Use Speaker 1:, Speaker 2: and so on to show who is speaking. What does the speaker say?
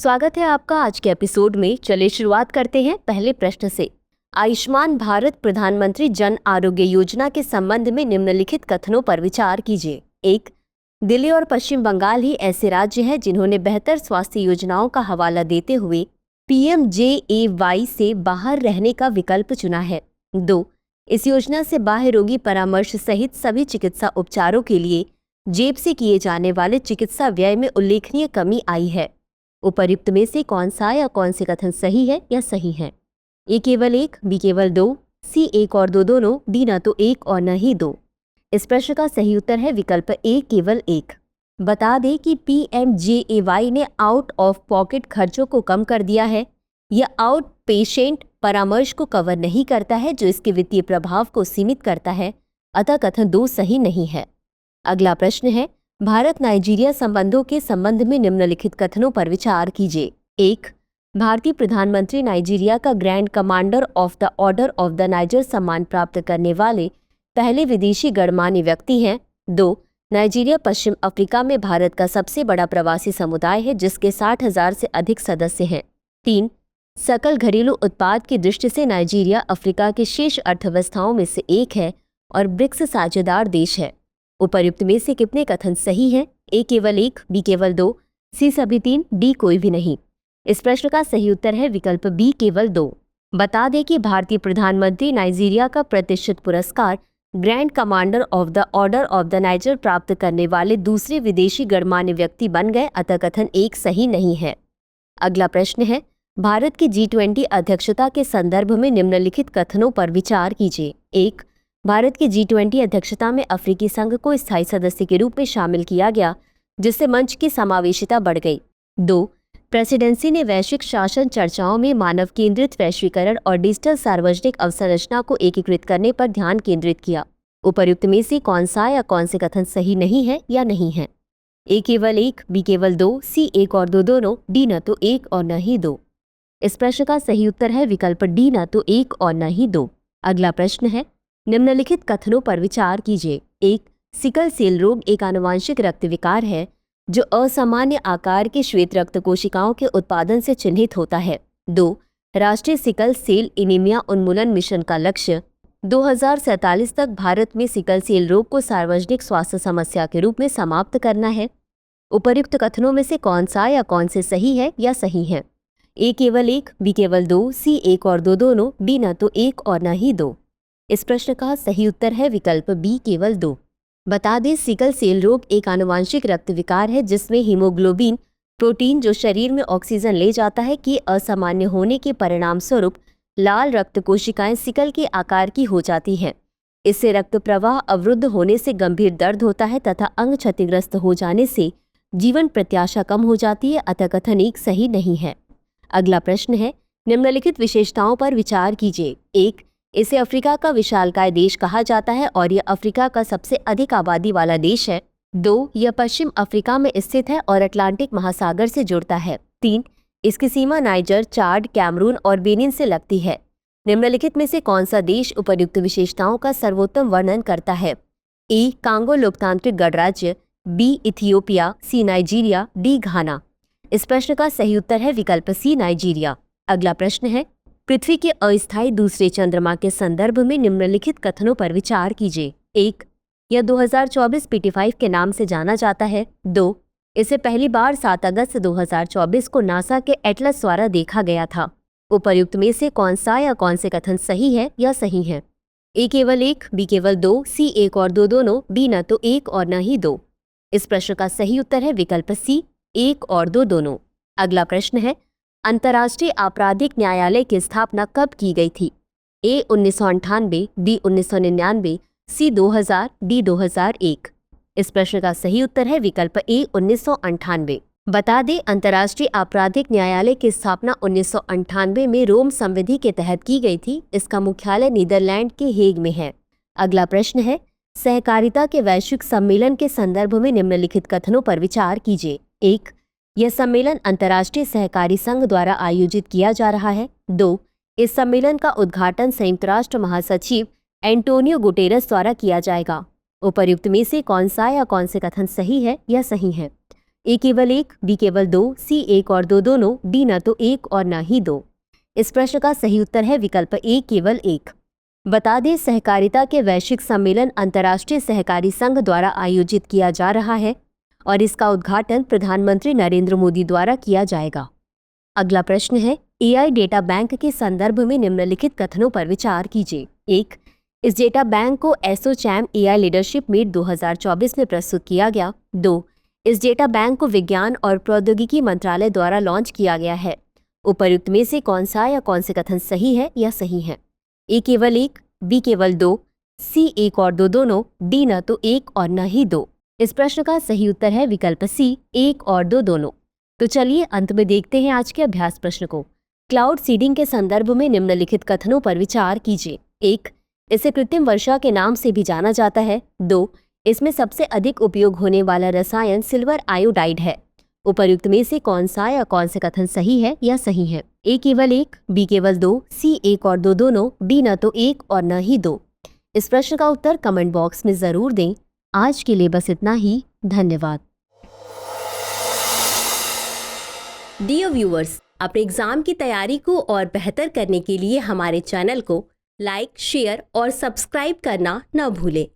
Speaker 1: स्वागत है आपका आज के एपिसोड में। चलिए शुरुआत करते हैं पहले प्रश्न से। आयुष्मान भारत प्रधानमंत्री जन आरोग्य योजना के संबंध में निम्नलिखित कथनों पर विचार कीजिए। 1. दिल्ली और पश्चिम बंगाल ही ऐसे राज्य हैं जिन्होंने बेहतर स्वास्थ्य योजनाओं का हवाला देते हुए PMJAY से बाहर रहने का विकल्प चुना है। 2. इस योजना से बाह्य रोगी परामर्श सहित सभी चिकित्सा उपचारों के लिए जेब से किए जाने वाले चिकित्सा व्यय में उल्लेखनीय कमी आई है। उपर्युक्त में से कौन सा या कौन से कथन सही है या सही है? ए केवल 1, बी केवल 2, सी 1 और 2 दोनों, डी न तो 1 और न ही 2। इस प्रश्न का सही उत्तर है विकल्प ए केवल 1। बता दें कि PMJAY ने आउट ऑफ पॉकेट खर्चों को कम कर दिया है। यह आउट पेशेंट परामर्श को कवर नहीं करता है, जो इसके वित्तीय प्रभाव को सीमित करता है। अतः कथन 2 सही नहीं है। अगला प्रश्न है, भारत नाइजीरिया संबंधों के संबंध में निम्नलिखित कथनों पर विचार कीजिए। 1. भारतीय प्रधानमंत्री नाइजीरिया का grand commander of the order of the niger सम्मान प्राप्त करने वाले पहले विदेशी गणमान्य व्यक्ति हैं। 2. नाइजीरिया पश्चिम अफ्रीका में भारत का सबसे बड़ा प्रवासी समुदाय है, जिसके 60,000 से अधिक सदस्य हैं। 3. सकल घरेलू उत्पाद की दृष्टि से नाइजीरिया अफ्रीका की शीर्ष अर्थव्यवस्थाओं में से एक है और ब्रिक्स साझेदार देश है। उपर्युक्त में से कितने कथन सही हैं? ए केवल 1, बी केवल 2, सी सभी 3, डी कोई भी नहीं। इस प्रश्न का सही उत्तर है विकल्प बी केवल 2। बता दें कि भारतीय प्रधानमंत्री नाइजीरिया का प्रतिष्ठित पुरस्कार grand commander of the order of the niger प्राप्त करने वाले दूसरे विदेशी गणमान्य व्यक्ति बन गए। अतः कथन 1 सही नहीं है। अगला प्रश्न है, भारत की G20 अध्यक्षता के संदर्भ में निम्नलिखित कथनों पर विचार कीजिए। 1. भारत की G20 अध्यक्षता में अफ्रीकी संघ को स्थायी सदस्य के रूप में शामिल किया गया, जिससे मंच की समावेशिता बढ़ गई। 2. प्रेसिडेंसी ने वैश्विक शासन चर्चाओं में मानव केंद्रित वैश्वीकरण और डिजिटल सार्वजनिक अवसंरचना को एकीकृत करने पर ध्यान केंद्रित किया। उपर्युक्त में से कौन सा या कौन से कथन सही नहीं है या नहीं है? ए केवल 1, बी केवल 2, सी 1 और 2 दोनों, डी न तो 1 और न ही 2। इस प्रश्न का सही उत्तर है विकल्प डी न तो 1 और न ही 2। अगला प्रश्न है, निम्नलिखित कथनों पर विचार कीजिए। 1. सिकल सेल रोग एक आनुवांशिक रक्त विकार है जो असामान्य आकार के श्वेत रक्त कोशिकाओं के उत्पादन से चिन्हित होता है। 2. राष्ट्रीय सिकल सेल एनीमिया उन्मूलन मिशन का लक्ष्य 2047 तक भारत में सिकल सेल रोग को सार्वजनिक स्वास्थ्य समस्या के रूप में समाप्त करना है। उपर्युक्त कथनों में से कौन सा या कौन से सही है या सही है? ए केवल 1, बी केवल 2, सी 1 और 2 दोनों, डी न तो 1 और न ही 2। इस प्रश्न का सही उत्तर है विकल्प बी केवल 2। बता दें, सिकल सेल रोग एक आनुवांशिक रक्त विकार है जिसमें हीमोग्लोबिन प्रोटीन जो शरीर में ऑक्सीजन ले जाता है कि असामान्य होने के परिणाम स्वरूप लाल रक्त कोशिकाएं सिकल के आकार की हो जाती हैं। इससे रक्त प्रवाह अवरुद्ध होने से गंभीर दर्द होता है तथा अंग क्षतिग्रस्त हो जाने से जीवन प्रत्याशा कम हो जाती है। अतः कथन 1 सही नहीं है। अगला प्रश्न है, निम्नलिखित विशेषताओं पर विचार कीजिए। 1. इसे अफ्रीका का विशालकाय देश कहा जाता है और यह अफ्रीका का सबसे अधिक आबादी वाला देश है। 2. यह पश्चिम अफ्रीका में स्थित है और अटलांटिक महासागर से जुड़ता है। 3. इसकी सीमा नाइजर, चाड, कैमरून और बेनिन से लगती है। निम्नलिखित में से कौन सा देश उपर्युक्त विशेषताओं का सर्वोत्तम वर्णन करता है? ए. कांगो लोकतांत्रिक गणराज्य, B. Ethiopia, C. Nigeria, D. Ghana. इस प्रश्न का सही उत्तर है विकल्प सी. नाइजीरिया। अगला प्रश्न है, पृथ्वी के अस्थायी दूसरे चंद्रमा के संदर्भ में निम्नलिखित कथनों पर विचार कीजिए। 1. यह 2024 PT5 के नाम से जाना जाता है। 2. इसे पहली बार 7 अगस्त 2024 को नासा के एटलस द्वारा देखा गया था। उपर्युक्त में से कौन सा या कौन से कथन सही है या सही है? ए केवल 1, बी केवल 2, सी 1 और 2 दोनों, डी न तो 1 और न ही 2। इस प्रश्न का सही उत्तर है विकल्प सी, 1 और 2 दोनों। अगला प्रश्न है, अंतर्राष्ट्रीय आपराधिक न्यायालय की स्थापना कब की गई थी? ए. 1998, बी. 1999, सी. 2000, डी. 2001। इस प्रश्न का सही उत्तर है विकल्प ए. 1998। बता दें, अंतर्राष्ट्रीय आपराधिक न्यायालय की स्थापना 1998 में रोम संविधि के तहत की गई थी। इसका मुख्यालय नीदरलैंड के हेग में है। अगला प्रश्न है, सहकारिता के वैश्विक सम्मेलन के संदर्भ में निम्नलिखित कथनों पर विचार कीजिए। 1. यह सम्मेलन अंतर्राष्ट्रीय सहकारी संघ द्वारा आयोजित किया जा रहा है। 2. इस सम्मेलन का उद्घाटन संयुक्त राष्ट्र महासचिव एंटोनियो गुटेरस द्वारा किया जाएगा। उपर्युक्त में से कौन सा या कौन से कथन सही है या सही है? ए केवल 1, बी केवल 2, सी 1 और 2 दोनों, डी न तो 1 और न ही 2। इस प्रश्न का सही उत्तर है विकल्प ए केवल 1। बता दें, सहकारिता के वैश्विक सम्मेलन अंतर्राष्ट्रीय सहकारी संघ द्वारा आयोजित किया जा रहा है और इसका उद्घाटन प्रधानमंत्री नरेंद्र मोदी द्वारा किया जाएगा। अगला प्रश्न है, एआई डेटा बैंक के संदर्भ में निम्नलिखित कथनों पर विचार कीजिए। 1. इस डेटा बैंक को एसोचैम एआई लीडरशिप मीट 2024 में प्रस्तुत किया गया। 2. इस डेटा बैंक को विज्ञान और प्रौद्योगिकी मंत्रालय द्वारा लॉन्च किया गया है। उपर्युक्त में से कौन सा या कौन से कथन सही है या सही है? ए केवल 1, बी केवल 2, सी 1 और 2 दोनों, डी न तो 1 और न ही 2। इस प्रश्न का सही उत्तर है विकल्प सी, 1 और 2 दोनों। तो चलिए अंत में देखते हैं आज के अभ्यास प्रश्न को। क्लाउड सीडिंग के संदर्भ में निम्नलिखित कथनों पर विचार कीजिए। 1. इसे कृत्रिम वर्षा के नाम से भी जाना जाता है। 2. इसमें सबसे अधिक उपयोग होने वाला रसायन सिल्वर आयोडाइड है। उपर्युक्त में से कौन सा या कौन से कथन सही है या सही है? ए केवल 1, बी केवल 2, सी 1 और 2 दोनों, डी न तो 1 और न ही 2। इस प्रश्न का उत्तर कमेंट बॉक्स में जरूर दें। आज के लिए बस इतना ही। धन्यवाद। डियर व्यूअर्स, अपने एग्जाम की तैयारी को और बेहतर करने के लिए हमारे चैनल को लाइक, शेयर और सब्सक्राइब करना न भूलें।